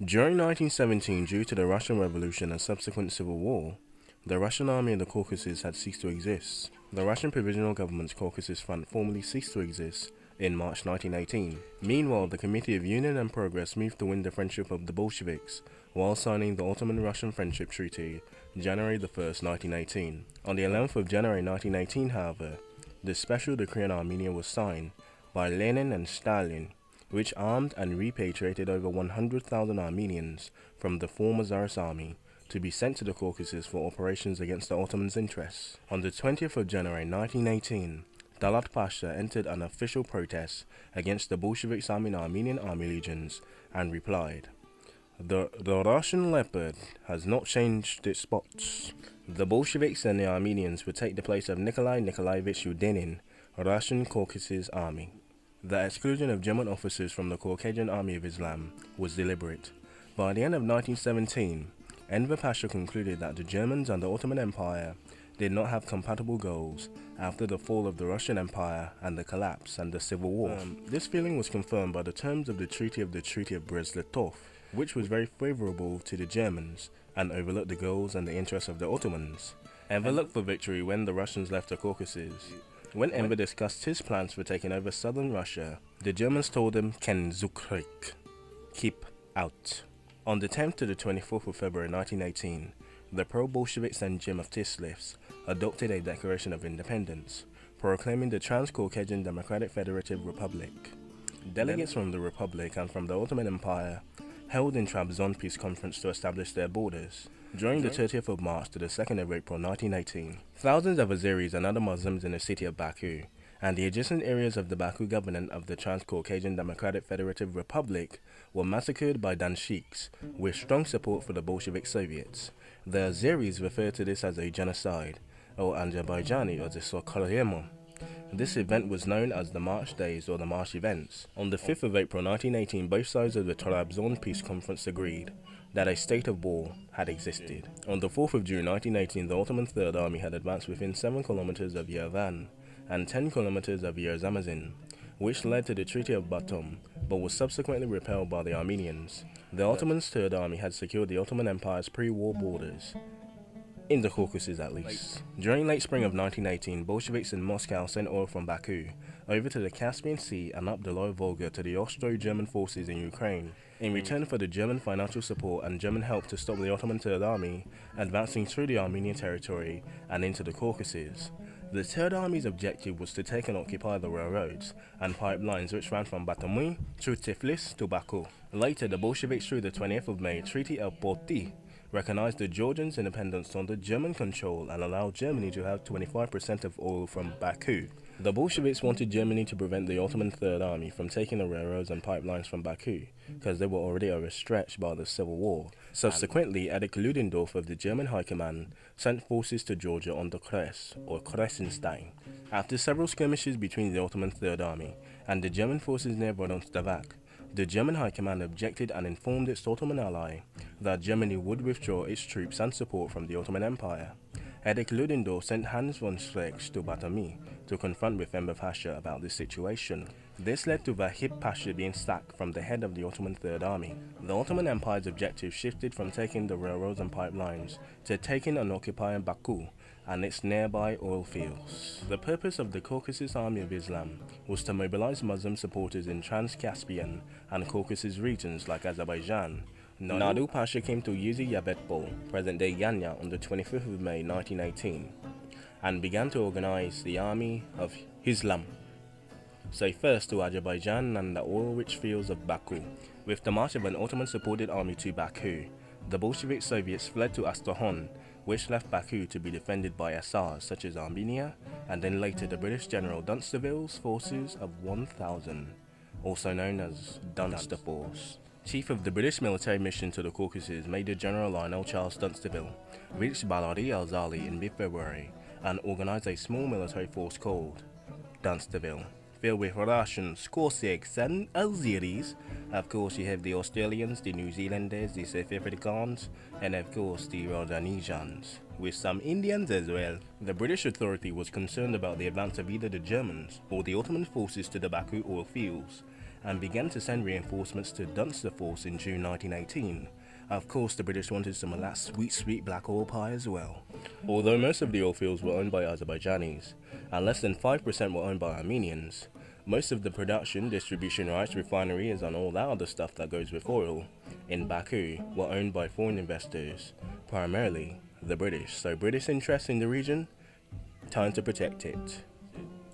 During 1917, due to the Russian Revolution and subsequent civil war, the Russian army in the Caucasus had ceased to exist. The Russian Provisional Government's Caucasus Front formally ceased to exist in March 1918. Meanwhile, the Committee of Union and Progress moved to win the friendship of the Bolsheviks while signing the Ottoman-Russian Friendship Treaty January 1st, 1918. On the 11th of January 1918, however, the Special Decree on Armenia was signed by Lenin and Stalin, which armed and repatriated over 100,000 Armenians from the former Tsarist army to be sent to the Caucasus for operations against the Ottomans' interests. On the 20th of January 1918, Talat Pasha entered an official protest against the Bolsheviks' army in Armenian army legions and replied, The Russian leopard has not changed its spots. The Bolsheviks and the Armenians would take the place of Nikolai Nikolaevich Yudenin, Russian Caucasus army. The exclusion of German officers from the Caucasian Army of Islam was deliberate. By the end of 1917, Enver Pasha concluded that the Germans and the Ottoman Empire did not have compatible goals after the fall of the Russian Empire and the collapse and the Civil War. This feeling was confirmed by the terms of the Treaty of Brest-Litovsk, which was very favorable to the Germans and overlooked the goals and the interests of the Ottomans. Enver looked for victory when the Russians left the Caucasus. When Enver discussed his plans for taking over southern Russia, the Germans told him, "Ken Zukrik," keep out. On the 10th to the 24th of February 1918, the pro-Bolshevik Senate of Tislavs adopted a Declaration of Independence, proclaiming the Transcaucasian Democratic Federative Republic. Delegates from the Republic and from the Ottoman Empire held in Trabzon peace conference to establish their borders. During the 30th of March to the 2nd of April 1918, thousands of Azeris and other Muslims in the city of Baku and the adjacent areas of the Baku government of the Transcaucasian Democratic Federative Republic were massacred by Danshiks with strong support for the Bolshevik Soviets. The Azeris refer to this as a genocide, or Azerbaijani or the Sokolyemo. This event was known as the March Days or the March Events. On the 5th of April 1918, both sides of the Trabzon Peace Conference agreed that a state of war had existed. On the 4th of June 1918, the Ottoman Third Army had advanced within 7 kilometers of Yerevan and 10 kilometers of Yerzamazin, which led to the Treaty of Batum, but was subsequently repelled by the Armenians. The Ottoman Third Army had secured the Ottoman Empire's pre-war borders, in the Caucasus at least. During late spring of 1918, Bolsheviks in Moscow sent oil from Baku over to the Caspian Sea and up the Lower Volga to the Austro-German forces in Ukraine, in return for the German financial support and German help to stop the Ottoman Third Army advancing through the Armenian territory and into the Caucasus. The Third Army's objective was to take and occupy the railroads and pipelines which ran from Batumi through Tiflis to Baku. Later, the Bolsheviks, through the 20th of May Treaty of Poti, recognized the Georgians' independence under German control and allowed Germany to have 25% of oil from Baku. The Bolsheviks wanted Germany to prevent the Ottoman Third Army from taking the railroads and pipelines from Baku, because they were already overstretched by the Civil War. Subsequently, Erich Ludendorff of the German High Command sent forces to Georgia under Kress, or Kressenstein. After several skirmishes between the Ottoman Third Army and the German forces near Vorontsdavak, the German High Command objected and informed its Ottoman ally that Germany would withdraw its troops and support from the Ottoman Empire. Erich Ludendorff sent Hans von Schleck to Batumi to confront with Enver Pasha about this situation. This led to Vahid Pasha being sacked from the head of the Ottoman Third Army. The Ottoman Empire's objective shifted from taking the railroads and pipelines to taking and occupying Baku and its nearby oil fields. The purpose of the Caucasus Army of Islam was to mobilize Muslim supporters in Trans-Caspian and Caucasus regions like Azerbaijan. Nadu Pasha came to Yuzi Yabetpol, present-day Ganya, on the 25th of May 1918 and began to organize the Army of Islam. So first to Azerbaijan and the oil-rich fields of Baku. With the march of an Ottoman-supported army to Baku, the Bolshevik Soviets fled to Astrakhan, which left Baku to be defended by SRs such as Armenia, and then later the British General Dunstable's forces of 1,000, also known as Dunster Force. Chief of the British military mission to the Caucasus, Major General Lionel Charles Dunstable, reached Baladi al-Zali in mid-February and organized a small military force called Dunstable, filled with Russians, Cossacks and Azeris. Of course you have the Australians, the New Zealanders, the South Africans, and of course the Rhodesians, with some Indians as well. The British authority was concerned about the advance of either the Germans or the Ottoman forces to the Baku oil fields, and began to send reinforcements to Dunster Force in June 1918. Of course, the British wanted some of that sweet black oil pie as well. Although most of the oil fields were owned by Azerbaijanis, and less than 5% were owned by Armenians, most of the production, distribution rights, refineries, and all that other stuff that goes with oil in Baku were owned by foreign investors, primarily the British. So British interests in the region, time to protect it.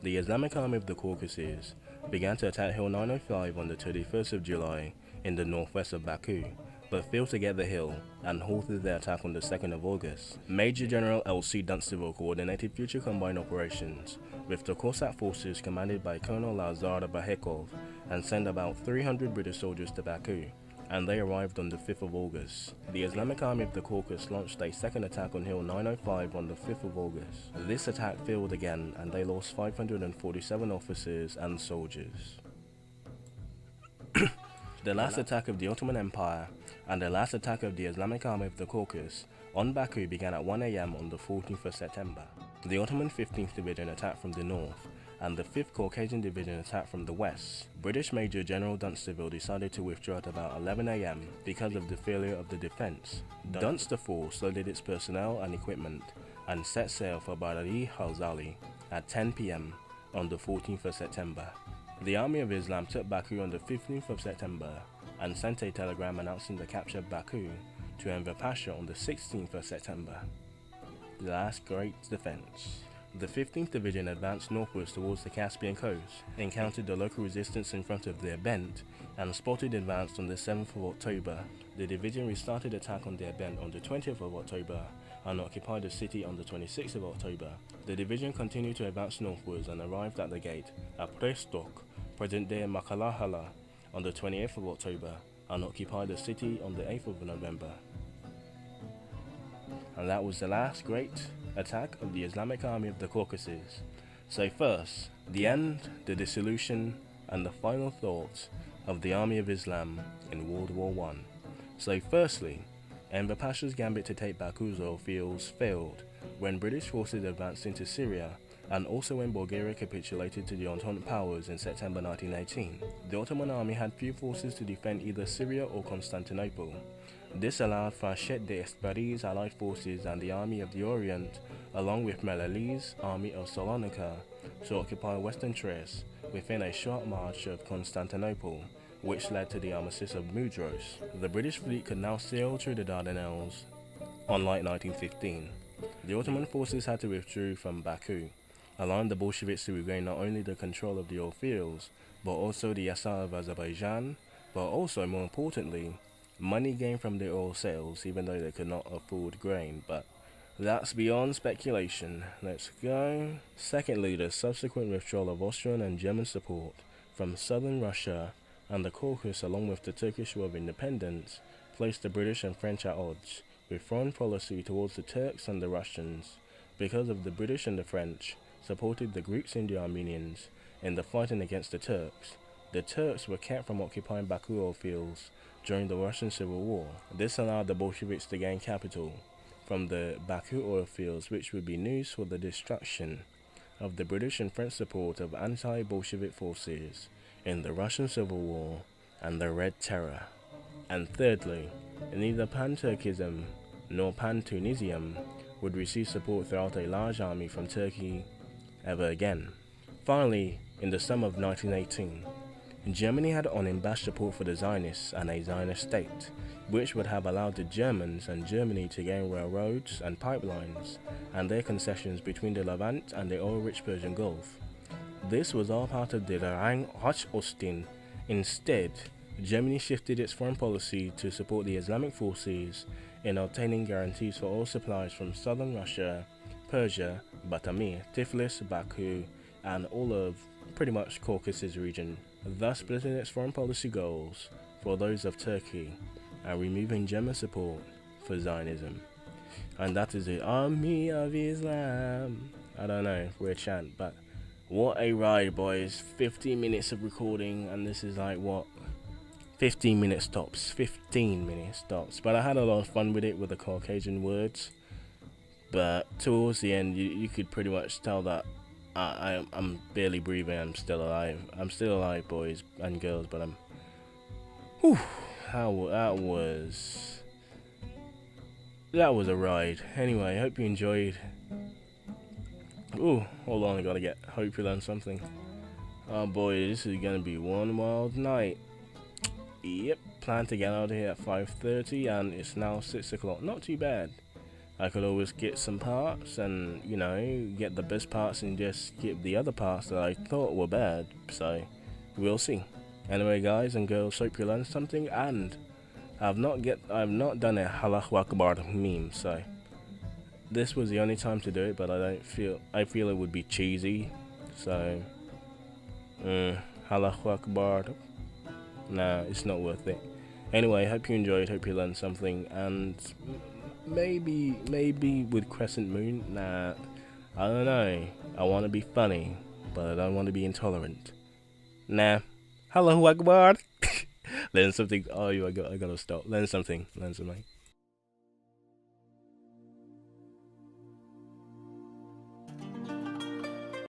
The Islamic Army of the Caucasus began to attack Hill 905 on the 31st of July in the northwest of Baku, but failed to get the hill and halted their attack on the 2nd of August. Major General L.C. Dunstable coordinated future combined operations with the Cossack forces commanded by Colonel Lazar Bahekov and sent about 300 British soldiers to Baku, and they arrived on the 5th of August. The Islamic Army of the Caucasus launched a second attack on Hill 905 on the 5th of August. This attack failed again, and they lost 547 officers and soldiers. The last attack of the Ottoman Empire and the last attack of the Islamic Army of the Caucasus on Baku began at 1 AM on the 14th of September. The Ottoman 15th Division attacked from the north, and the 5th Caucasian Division attacked from the west. British Major General Dunstable decided to withdraw at about 11 AM because of the failure of the defense. Dunster Force loaded its personnel and equipment and set sail for Barari Halzali at 10 PM on the 14th of September. The Army of Islam took Baku on the 15th of September and sent a telegram announcing the capture of Baku to Enver Pasha on the 16th of September. The last great defense. The 15th Division advanced northwards towards the Caspian coast, encountered the local resistance in front of Derbent, and spotted advanced on the 7th of October. The division restarted attack on Derbent on the 20th of October and occupied the city on the 26th of October. The division continued to advance northwards and arrived at the gate at Prestok, present-day Makalahala, on the 28th of October and occupied the city on the 8th of November. And that was the last great attack of the Islamic Army of the Caucasus. So first, the end, the dissolution, and the final thoughts of the Army of Islam in World War I. So firstly, Enver Pasha's gambit to take Baku's oil fields failed when British forces advanced into Syria, and also when Bulgaria capitulated to the Entente powers in September 1918. The Ottoman army had few forces to defend either Syria or Constantinople. This allowed Franchet d'Esparis' allied forces and the Army of the Orient, along with Melali's Army of Salonika, to occupy western Thrace within a short march of Constantinople, which led to the armistice of Mudros. The British fleet could now sail through the Dardanelles, unlike 1915. The Ottoman forces had to withdraw from Baku, allowing the Bolsheviks to regain not only the control of the oil fields, but also the Yasar of Azerbaijan, but also, more importantly, money gained from the oil sales, even though they could not afford grain. But that's beyond speculation. Let's go. Secondly, the subsequent withdrawal of Austrian and German support from southern Russia and the Caucasus, along with the Turkish War of Independence, placed the British and French at odds with foreign policy towards the Turks and the Russians, because of the British and the French supported the Greeks and the Armenians in the fighting against the Turks. The Turks were kept from occupying Baku oil fields during the Russian Civil War. This allowed the Bolsheviks to gain capital from the Baku oil fields, which would be news for the destruction of the British and French support of anti-Bolshevik forces in the Russian Civil War and the Red Terror. And thirdly, neither Pan-Turkism nor Pan-Tunisium would receive support throughout a large army from Turkey ever again. Finally, in the summer of 1918, Germany had unabashed support for the Zionists and a Zionist state, which would have allowed the Germans and Germany to gain railroads and pipelines and their concessions between the Levant and the oil-rich Persian Gulf. This was all part of the Rhein-Hoch-Osten. Instead, Germany shifted its foreign policy to support the Islamic forces in obtaining guarantees for oil supplies from southern Russia, Persia, Batami, Tiflis, Baku, and all of pretty much Caucasus region, thus splitting its foreign policy goals for those of Turkey and removing German support for Zionism. And that is the Army of Islam. I don't know, weird chant, but what a ride, boys. 15 minutes of recording, and this is like what? 15 minutes tops. 15 minutes tops. But I had a lot of fun with it with the Caucasian words. But towards the end, you could pretty much tell that I'm barely breathing. I'm still alive. I'm still alive, boys and girls. But I'm. Whew, that was a ride. Anyway, hope you enjoyed. Ooh, hold on. I gotta get. Hope you learned something. Oh boy, this is gonna be one wild night. Yep, plan to get out of here at 5:30, and it's now 6 o'clock. Not too bad. I could always get some parts and, you know, get the best parts and just skip the other parts that I thought were bad. So, we'll see. Anyway, guys and girls, hope you learned something, and I've not done a Allahu Akbar meme, so this was the only time to do it, but I feel it would be cheesy. So, Allahu Akbar. Nah, it's not worth it. Anyway, hope you enjoyed, hope you learned something, and maybe with Crescent Moon, nah, I don't know. I want to be funny, but I don't want to be intolerant. Nah. Hello, Akbar. Learn something. Oh, I gotta stop. Learn something.